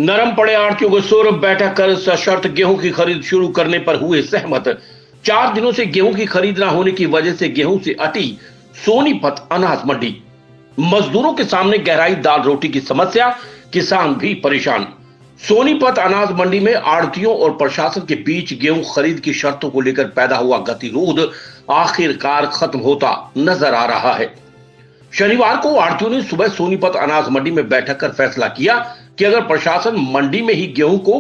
नरम पड़े आढ़तियों को सुर बैठक कर सशर्त गेहूं की खरीद शुरू करने पर हुए सहमत। 4 दिनों से गेहूं की खरीद न होने की वजह से गेहूं से अटी सोनीपत अनाज मंडी। मजदूरों के सामने गहराई दाल रोटी की समस्या, किसान भी परेशान। सोनीपत अनाज मंडी में आढ़तियों और प्रशासन के बीच गेहूं खरीद की शर्तों को लेकर पैदा हुआ गतिरोध आखिरकार खत्म होता नजर आ रहा है। शनिवार को आढ़तियों ने सुबह सोनीपत अनाज मंडी में बैठक कर फैसला किया कि अगर प्रशासन मंडी में ही गेहूं को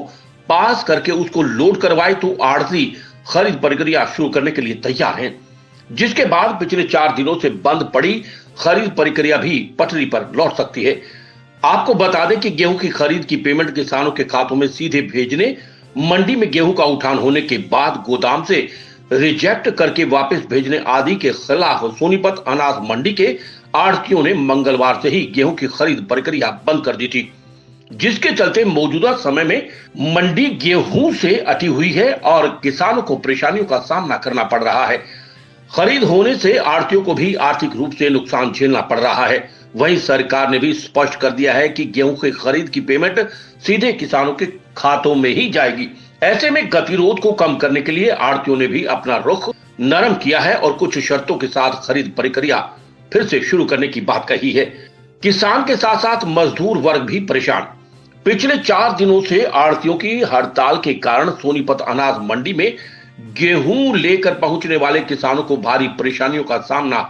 पास करके उसको लोड करवाए तो आढ़ती खरीद प्रक्रिया शुरू करने के लिए तैयार हैं। जिसके बाद पिछले 4 दिनों से बंद पड़ी खरीद प्रक्रिया भी पटरी पर लौट सकती है। आपको बता दें कि गेहूं की खरीद की पेमेंट किसानों के खातों में सीधे भेजने, मंडी में गेहूं का उठान होने के बाद गोदाम से रिजेक्ट करके वापस भेजने आदि के खिलाफ सोनीपत अनाज मंडी के आढ़तियों ने मंगलवार से ही गेहूं की खरीद प्रक्रिया बंद कर दी थी, जिसके चलते मौजूदा समय में मंडी गेहूं से अटी हुई है और किसानों को परेशानियों का सामना करना पड़ रहा है। खरीद होने से आढ़तियों को भी आर्थिक रूप से नुकसान झेलना पड़ रहा है। वहीं सरकार ने भी स्पष्ट कर दिया है कि गेहूं की खरीद की पेमेंट सीधे किसानों के खातों में ही जाएगी। ऐसे में गतिरोध को कम करने के लिए आढ़तियों ने भी अपना रुख नरम किया है और कुछ शर्तों के साथ खरीद प्रक्रिया फिर से शुरू करने की बात कही है। किसान के साथ साथ मजदूर वर्ग भी परेशान। पिछले 4 दिनों से आढ़तियों की हड़ताल के कारण सोनीपत अनाज मंडी में गेहूं लेकर पहुंचने वाले किसानों को भारी परेशानियों का सामना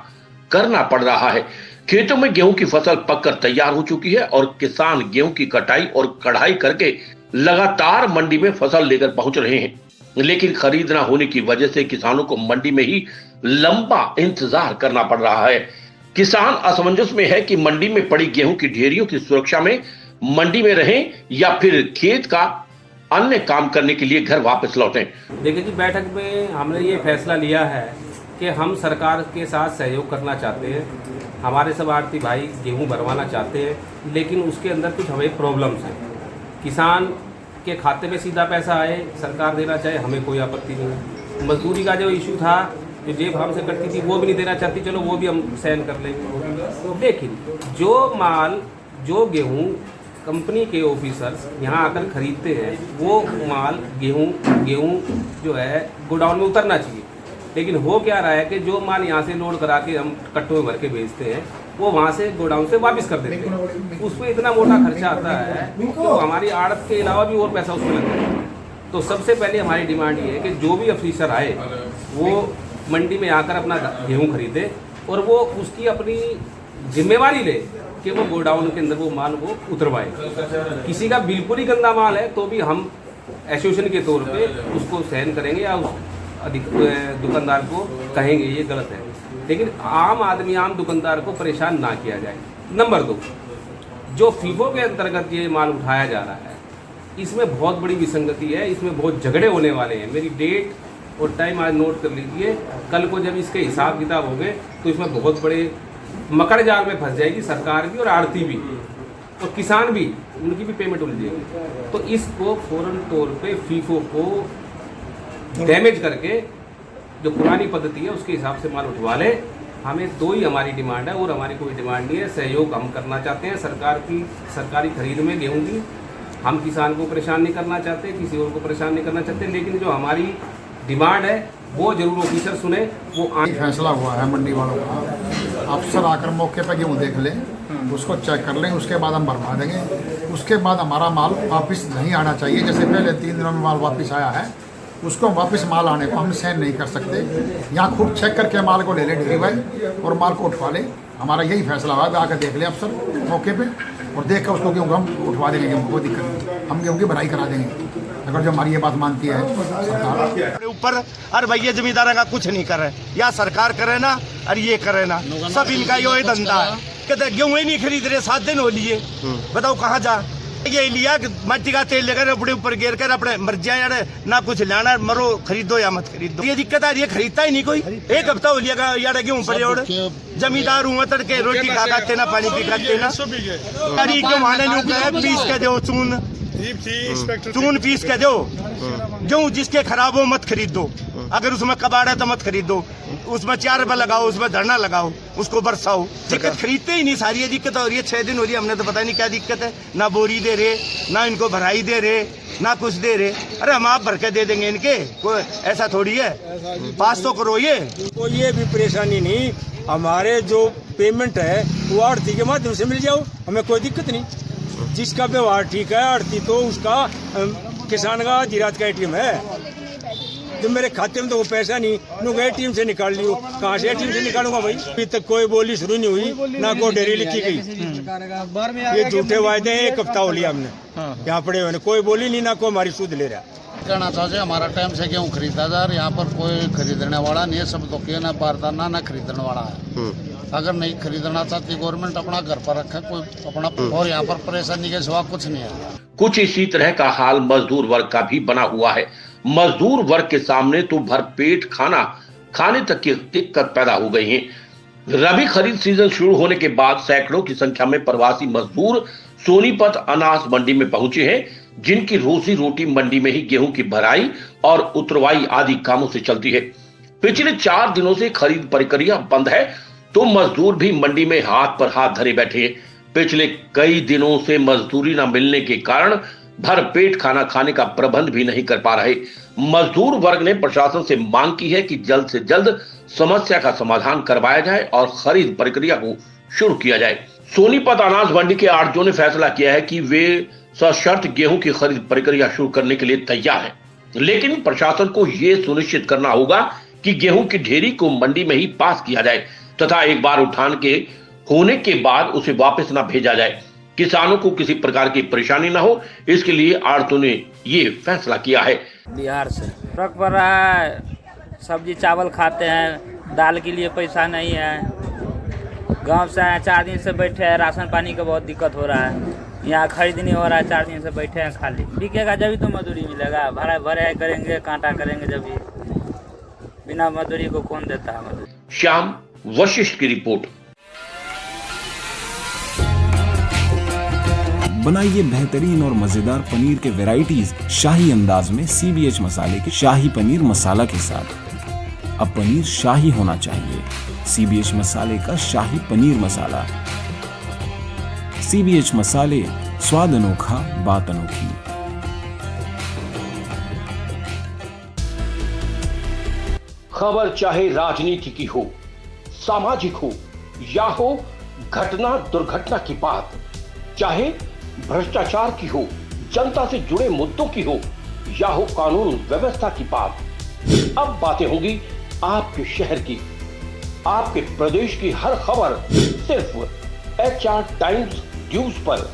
करना पड़ रहा है। खेतों में गेहूं की फसल पककर तैयार हो चुकी है और किसान गेहूं की कटाई और कढ़ाई करके लगातार मंडी में फसल लेकर पहुंच रहे हैं, लेकिन खरीद न होने की वजह से किसानों को मंडी में ही लंबा इंतजार करना पड़ रहा है। किसान असमंजस में है कि मंडी में पड़ी गेहूं की ढेरियों की सुरक्षा में मंडी में रहें या फिर खेत का अन्य काम करने के लिए घर वापस लौटें। देखिए जी, बैठक में हमने ये फैसला लिया है कि हम सरकार के साथ सहयोग करना चाहते हैं। हमारे सब आढ़ती भाई गेहूं भरवाना चाहते हैं, लेकिन उसके अंदर कुछ हमें प्रॉब्लम्स हैं। किसान के खाते में सीधा पैसा आए, सरकार देना चाहे, हमें कोई आपत्ति नहीं है। मजदूरी का जो इशू था, जो जेब हमसे कटती थी, वो भी नहीं देना चाहती, चलो वो भी हम सहन कर लेंगे। लेकिन जो माल, जो गेहूं कंपनी के ऑफिसर्स यहाँ आकर खरीदते हैं, वो माल गेहूं जो है गोडाउन में उतरना चाहिए। लेकिन हो क्या रहा है कि जो माल यहाँ से लोड करा के हम कट्टों में भर के बेचते हैं, वो वहाँ से गोडाउन से वापस कर देते हैं। उसमें इतना मोटा खर्चा आता है तो हमारी आड़त के अलावा भी और पैसा उसमें लगता है। तो सबसे पहले हमारी डिमांड ये है कि जो भी अफिसर आए वो मंडी में आकर अपना गेहूँ खरीदे और वो उसकी अपनी जिम्मेवारी ले कि वो गोडाउन के अंदर वो माल वो उतरवाए। किसी का बिल्कुल ही गंदा माल है तो भी हम एसोसिएशन के तौर पे उसको सहन करेंगे या उस दुकानदार को कहेंगे ये गलत है, लेकिन आम आदमी, आम दुकानदार को परेशान ना किया जाए। नंबर 2, जो फीफो के अंतर्गत ये माल उठाया जा रहा है, इसमें बहुत बड़ी विसंगति है, इसमें बहुत झगड़े होने वाले हैं। मेरी डेट और टाइम आज नोट कर लीजिए। कल को जब इसके हिसाब किताब होंगे तो इसमें बहुत बड़े मकड़ जाल में फंस जाएगी सरकार भी और आढ़ती भी और किसान भी, उनकी भी पेमेंट उलझेगी। तो इसको फौरन तौर पे फीफो को डैमेज करके जो पुरानी पद्धति है उसके हिसाब से माल उठवा ले। हमें 2 ही हमारी डिमांड है और हमारी कोई डिमांड नहीं है। सहयोग हम करना चाहते हैं सरकारी खरीद में गेहूं की। हम किसान को परेशान नहीं करना चाहते, किसी और को परेशान नहीं करना चाहते, लेकिन जो हमारी डिमांड है वो जरूर ऑफिसर सुने। वो फैसला हुआ है मंडी वालों का, अफसर आकर मौके पर गेहूँ देख लें, उसको चेक कर लें, उसके बाद हम भरवा देंगे। उसके बाद हमारा माल वापस नहीं आना चाहिए। जैसे पहले 3 दिनों में माल वापस आया है, उसको वापस माल आने को हम सहन नहीं कर सकते। यहाँ खूब चेक करके माल को ले ले ढेरी भाई और माल को उठवा ले। हमारा यही फैसला हुआ है। आकर देख ले अफसर मौके पे और देख कर उसको गेहूँ हम उठवा देंगे। गेहूँ कोई दिक्कत नहीं, हम गेहूँ की भराई करा देंगे अगर जो हमारी ये बात मानती है सरकार। ऊपर अरे भैया जमींदार का कुछ नहीं करे, या सरकार करे ना और ये करे ना, सब इनका ये धंधा है। कहते गेहूँ ही नहीं खरीद रहे, 7 दिन हो लिए, बताओ कहाँ जा। ये लिया मट्टी का तेल लेकर अपने ऊपर गिर कर अपने मर्जियाँ यार ना कुछ लाना, मरो खरीदो या मत खरीदो। ये दिक्कत आ रही है, खरीदता ही नहीं कोई। 1 हफ्ता हो लिया यार गेहूँ पर जमींदार हूँ तड़के रोटी खा खाते ना, पानी पी खाते ना। अरे क्यों माने नहीं पीस के दो चून पीस के दो। गेहूँ जिसके खराब हो मत खरीद दो, अगर उसमें कबाड़ है तो मत खरीदो। उसमें 4 रुपये लगाओ, उसमें धरना लगाओ, उसको बरसाओ। दिक्कत खरीदते ही नहीं, सारी ये दिक्कत हो रही है। 6 दिन हो रही है, हमने तो पता नहीं क्या दिक्कत है। ना बोरी दे रहे, ना इनको भराई दे रहे, ना कुछ दे रहे। अरे हम आप भर के दे देंगे इनके, कोई ऐसा थोड़ी है। पास तो करो ये भी परेशानी नहीं, हमारे जो पेमेंट है वो आड़ती के माध्यम से मिल जाओ, हमें कोई दिक्कत नहीं। जिसका व्यवहार ठीक है, आड़ती तो उसका किसान का जीरात का एटीएम है। जो मेरे खाते में तो वो पैसा नहीं, नुक एटीएम से निकाल लियो। कहाँ से एटीएम से निकालूंगा भाई? अभी तक कोई बोली शुरू नहीं हुई, ना कोई डेरी लिखी गई। ये झूठे वायदे 1 हफ्ता हो लिया हमने यहाँ पड़े हुए, कोई बोली नहीं, ना कोई हमारी सूद ले रहा। कहना चाहते हमारा टाइम से गेहूँ खरीदा जा रहा है, यहाँ पर कोई खरीदने वाला नहीं है। सब तो के ना बारदाना ना खरीदने वाला है। अगर नहीं खरीदना चाहती गवर्नमेंट अपना घर पर रखे कोई अपना, और यहाँ पर परेशानी के सिवा कुछ नहीं है। कुछ इसी तरह का हाल मजदूर वर्ग का भी बना हुआ है। मजदूर वर्ग के सामने तो भरपेट खाना खाने तक की दिक्कत पैदा हो गई है। रबी खरीद सीजन शुरू होने के बाद सैकड़ों की संख्या में प्रवासी मजदूर सोनीपत अनाज मंडी में पहुंचे हैं, जिनकी रोजी रोटी मंडी में ही गेहूं की भराई और उतरवाई आदि कामों से चलती है। पिछले 4 दिनों से खरीद प्रक्रिया बंद है, तो मजदूर भी मंडी में हाथ पर हाथ धरे बैठे हैं। पिछले कई दिनों से मजदूरी न मिलने के कारण भरपेट खाना खाने का प्रबंध भी नहीं कर पा रहे। मजदूर वर्ग ने प्रशासन से मांग की है कि जल्द से जल्द समस्या का समाधान करवाया जाए और खरीद प्रक्रिया को शुरू किया जाए। सोनीपत अनाज मंडी के आड़तियों ने फैसला किया है कि वे सशर्त गेहूं की खरीद प्रक्रिया शुरू करने के लिए तैयार हैं, लेकिन प्रशासन को यह सुनिश्चित करना होगा कि गेहूं की ढेरी को मंडी में ही पास किया जाए तथा एक बार उठान के होने के बाद उसे वापस न भेजा जाए। किसानों को किसी प्रकार की परेशानी न हो, इसके लिए आड़तियों ने ये फैसला किया है। बिहार से ट्रक पर रहा है, सब्जी चावल खाते हैं, दाल के लिए पैसा नहीं है। गांव से आए 4 दिन से बैठे हैं, राशन पानी का बहुत दिक्कत हो रहा है। यहाँ खरीद नहीं हो रहा है, 4 दिन से बैठे हैं खाली। बिकेगा जब ही तो मजदूरी मिलेगा, भरा भरे करेंगे, कांटा करेंगे जब भी। बिना मजदूरी को कौन देता है मजदूरी? श्याम वशिष्ठ की रिपोर्ट। बनाइए बेहतरीन और मजेदार पनीर के वैरायटीज शाही अंदाज में CBH मसाले के शाही पनीर मसाला के साथ। अब पनीर शाही होना चाहिए, CBH मसाले का शाही पनीर मसाला। CBH मसाले, स्वाद अनोखा, बात अनोखी। खबर चाहे राजनीति की हो, सामाजिक हो या हो घटना दुर्घटना की बात, चाहे भ्रष्टाचार की हो, जनता से जुड़े मुद्दों की हो या हो कानून व्यवस्था की बात, अब बातें होंगी आपके शहर की, आपके प्रदेश की हर खबर सिर्फ HR टाइम्स न्यूज पर।